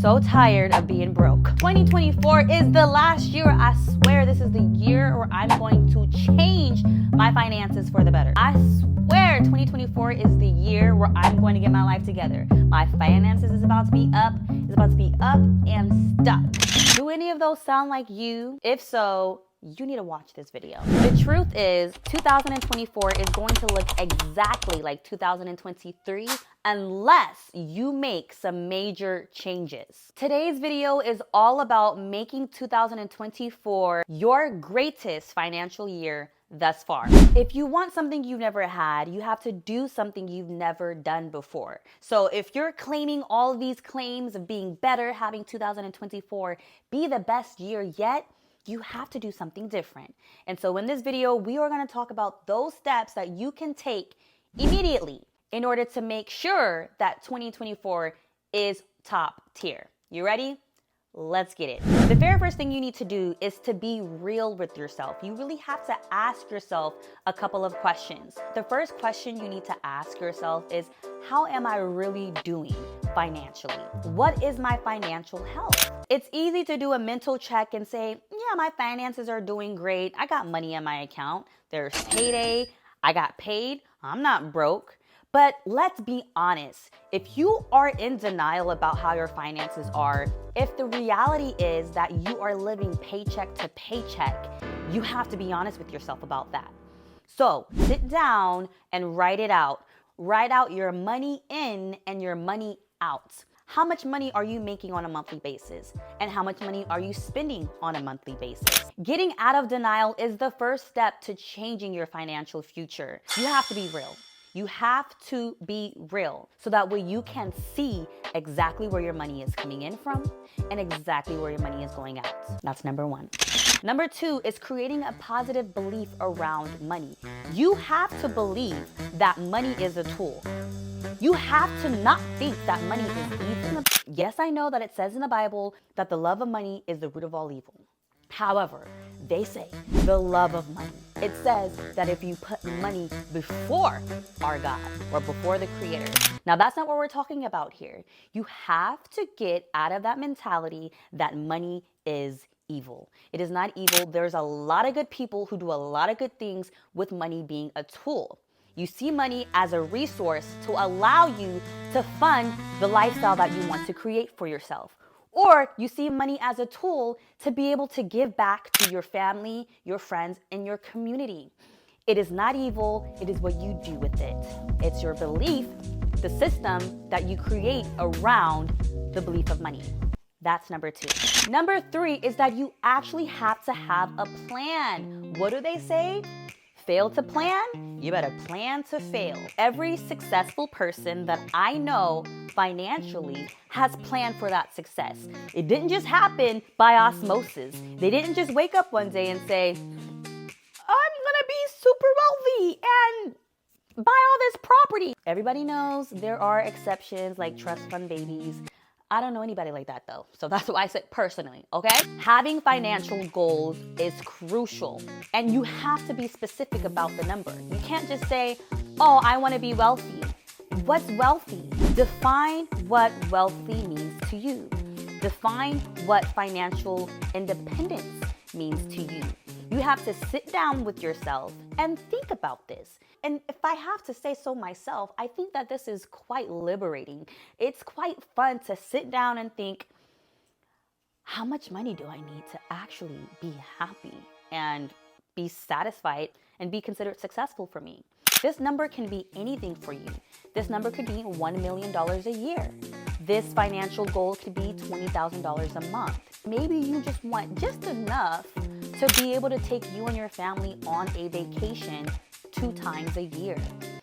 so tired of being broke. 2024 is the last year. I swear this is the year where I'm going to change my finances for the better. I swear 2024 is the year where I'm going to get my life together. My finances is about to be up and stuck. Do any of those sound like you? If so, you need to watch this video. The truth is 2024 is going to look exactly like 2023 unless you make some major changes. Today's video is all about making 2024 your greatest financial year thus far. If you want something you've never had, you have to do something you've never done before. So if you're claiming all of these claims of being better, having 2024 be the best year yet, you have to do something different. And so in this video, we are going to talk about those steps that you can take immediately in order to make sure that 2024 is top tier. You ready? Let's get it. The very first thing you need to do is to be real with yourself. You really have to ask yourself a couple of questions. The first question you need to ask yourself is, how am I really doing financially? What is my financial health? It's easy to do a mental check and say, yeah, my finances are doing great. I got money in my account. There's payday. I got paid. I'm not broke. But let's be honest, if you are in denial about how your finances are, if the reality is that you are living paycheck to paycheck, you have to be honest with yourself about that. So sit down and write it out. Write out your money in and your money out. How much money are you making on a monthly basis? And how much money are you spending on a monthly basis? Getting out of denial is the first step to changing your financial future. You have to be real. You have to be real so that way you can see exactly where your money is coming in from and exactly where your money is going out. That's number one. Number two is creating a positive belief around money. You have to believe that money is a tool. You have to not think that money is evil. Yes, I know that it says in the Bible that the love of money is the root of all evil. However, they say the love of money. It says that if you put money before our God or before the Creator. Now, that's not what we're talking about here. You have to get out of that mentality that money is evil. It is not evil. There's a lot of good people who do a lot of good things with money being a tool. You see money as a resource to allow you to fund the lifestyle that you want to create for yourself. Or you see money as a tool to be able to give back to your family, your friends, and your community. It is not evil. It is what you do with it. It's your belief, the system that you create around the belief of money. That's number two. Number three is that you actually have to have a plan. What do they say? Fail to plan? You better plan to fail. Every successful person that I know financially has planned for that success. It didn't just happen by osmosis. They didn't just wake up one day and say, I'm gonna be super wealthy and buy all this property. Everybody knows there are exceptions like trust fund babies. I don't know anybody like that though. So that's why I said personally, okay? Having financial goals is crucial and you have to be specific about the number. You can't just say, oh, I want to be wealthy. What's wealthy? Define what wealthy means to you. Define what financial independence means to you. You have to sit down with yourself and think about this. And if I have to say so myself, I think that this is quite liberating. It's quite fun to sit down and think, how much money do I need to actually be happy and be satisfied and be considered successful for me? This number can be anything for you. This number could be $1 million a year. This financial goal could be $20,000 a month. Maybe you just want just enough to be able to take you and your family on a vacation 2 times a year.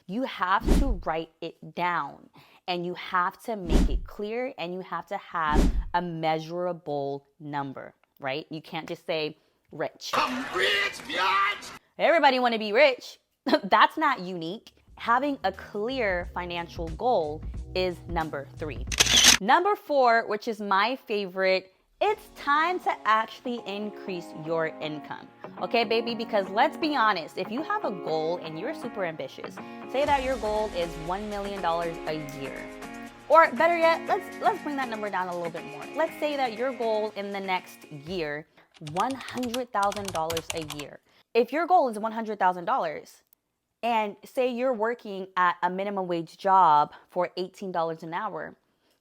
You have to write it down and you have to make it clear and you have to have a measurable number, right? You can't just say rich. I'm rich, bitch! Everybody want to be rich. That's not unique. Having a clear financial goal is number 3. Number 4, which is my favorite, it's time to actually increase your income. Okay, baby, because let's be honest, if you have a goal and you're super ambitious, say that your goal is $1 million a year. Or better yet, let's bring that number down a little bit more. Let's say that your goal in the next year, $100,000 a year. If your goal is $100,000 and say you're working at a minimum wage job for $18 an hour,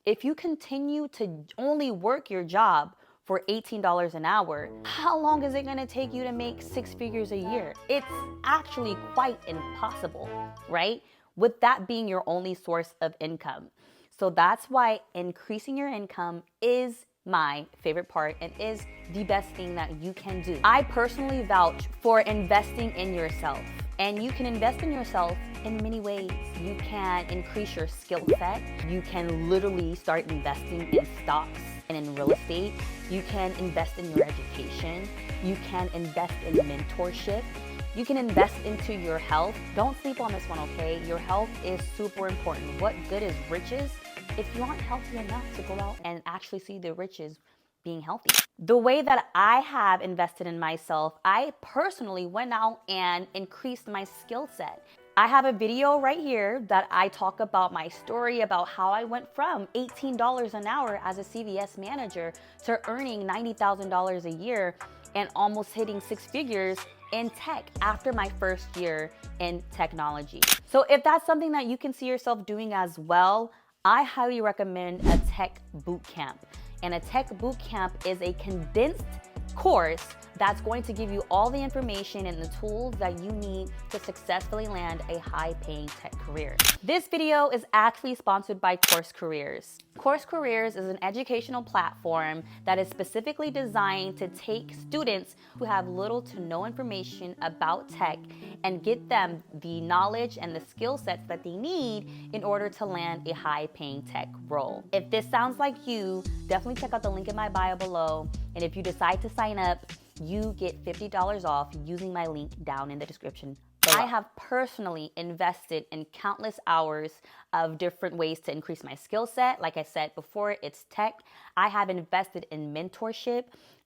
if you continue to only work your job for $18 an hour, how long is it going to take you to make six figures a year? It's actually quite impossible, right? With that being your only source of income. So that's why increasing your income is my favorite part and is the best thing that you can do. I personally vouch for investing in yourself. And you can invest in yourself in many ways. You can increase your skill set. You can literally start investing in stocks and in real estate. You can invest in your education. You can invest in mentorship. You can invest into your health. Don't sleep on this one, okay? Your health is super important. What good is riches if you aren't healthy enough to go out and actually see the riches being healthy? The way that I have invested in myself, I personally went out and increased my skill set. I have a video right here that I talk about my story about how I went from $18 an hour as a CVS manager to earning $90,000 a year and almost hitting six figures in tech after my first year in technology. So if that's something that you can see yourself doing as well, I highly recommend a Tech BootCamp. And a Tech BootCamp is a condensed course that's going to give you all the information and the tools that you need to successfully land a high-paying tech career. This video is actually sponsored by Course Careers. Course Careers is an educational platform that is specifically designed to take students who have little to no information about tech and get them the knowledge and the skill sets that they need in order to land a high-paying tech role. If this sounds like you, definitely check out the link in my bio below. And if you decide to sign up, you get $50 off using my link down in the description below. I have personally invested in countless hours of different ways to increase my skill set. Like I said before, it's tech. I have invested in mentorship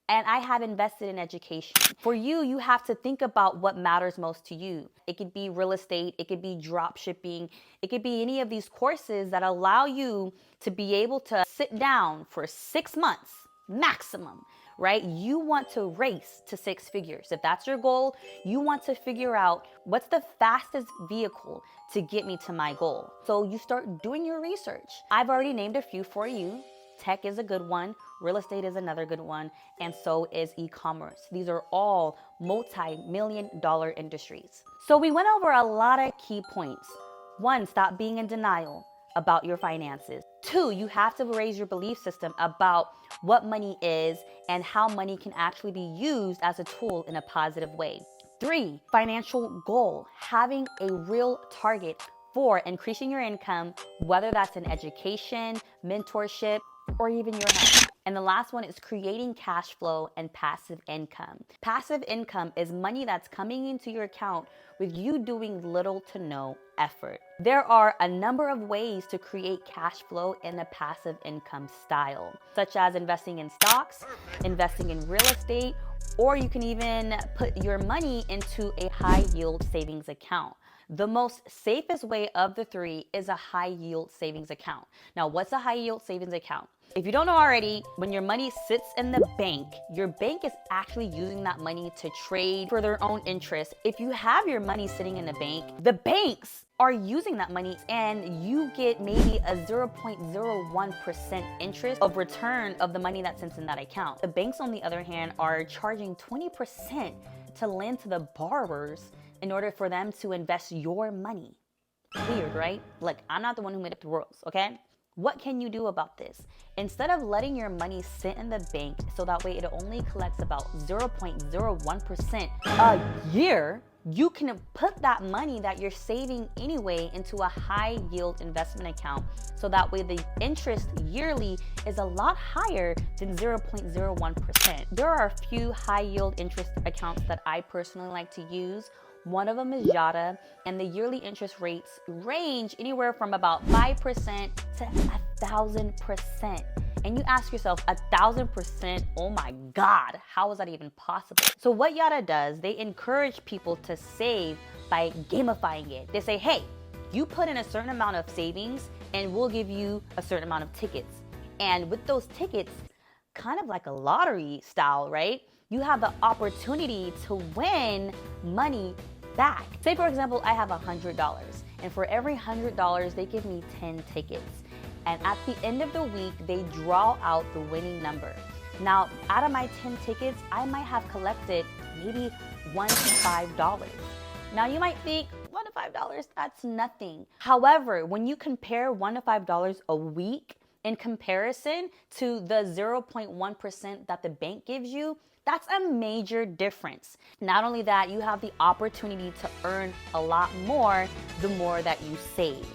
and I have invested in education. For you, you have to think about what matters most to you. It could be real estate, it could be drop shipping, it could be any of these courses that allow you to be able to sit down for 6 months maximum, right? You want to race to six figures. If that's your goal, you want to figure out what's the fastest vehicle to get me to my goal. So you start doing your research. I've already named a few for you. Tech is a good one. Real estate is another good one. And so is e-commerce. These are all multi-million-dollar industries. So we went over a lot of key points. 1, stop being in denial about your finances. 2, you have to raise your belief system about what money is and how money can actually be used as a tool in a positive way. 3, financial goal, having a real target for increasing your income, whether that's in education, mentorship, or even your health. And the last one is creating cash flow and passive income. Passive income is money that's coming into your account with you doing little to no effort. There are a number of ways to create cash flow in a passive income style, such as investing in stocks, investing in real estate, or you can even put your money into a high yield savings account. The most safest way of the three is a high yield savings account. Now, what's a high yield savings account? If you don't know already, when your money sits in the bank, your bank is actually using that money to trade for their own interest. If you have your money sitting in the bank, the banks are using that money and you get maybe a 0.01% interest of return of the money that sits in that account. The banks, on the other hand, are charging 20% to lend to the borrowers in order for them to invest your money. Weird, right? Look, I'm not the one who made up the rules, okay? What can you do about this? Instead of letting your money sit in the bank so that way it only collects about 0.01% a year, you can put that money that you're saving anyway into a high yield investment account. So that way the interest yearly is a lot higher than 0.01%. There are a few high yield interest accounts that I personally like to use. One of them is Yada, and the yearly interest rates range anywhere from about 5% to 1,000%. And you ask yourself, 1,000%, oh my God, how is that even possible? So what Yada does, they encourage people to save by gamifying it. They say, hey, you put in a certain amount of savings and we'll give you a certain amount of tickets. And with those tickets, kind of like a lottery style, right? You have the opportunity to win money back. Say, for example, I have $100, and for every $100, they give me 10 tickets. And at the end of the week, they draw out the winning number. Now, out of my 10 tickets, I might have collected maybe $1 to $5. Now, you might think, $1 to $5, that's nothing. However, when you compare $1 to $5 a week in comparison to the 0.1% that the bank gives you, that's a major difference. Not only that, you have the opportunity to earn a lot more the more that you save.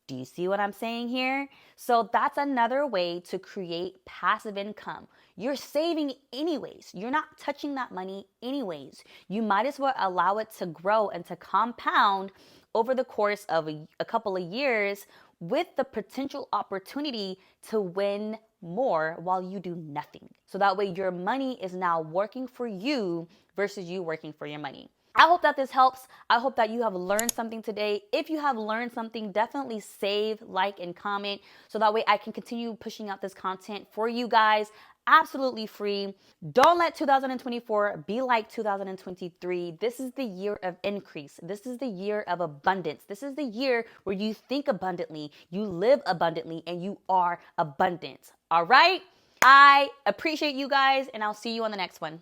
Do you see what I'm saying here? So that's another way to create passive income. You're saving anyways. You're not touching that money anyways. You might as well allow it to grow and to compound over the course of a couple of years with the potential opportunity to win more while you do nothing. So that way your money is now working for you versus you working for your money. I hope that this helps. I hope that you have learned something today. If you have learned something, definitely save, like, and comment so that way I can continue pushing out this content for you guys absolutely free. Don't let 2024 be like 2023. This is the year of increase. This is the year of abundance. This is the year where you think abundantly, you live abundantly, and you are abundant. All right? I appreciate you guys, and I'll see you on the next one.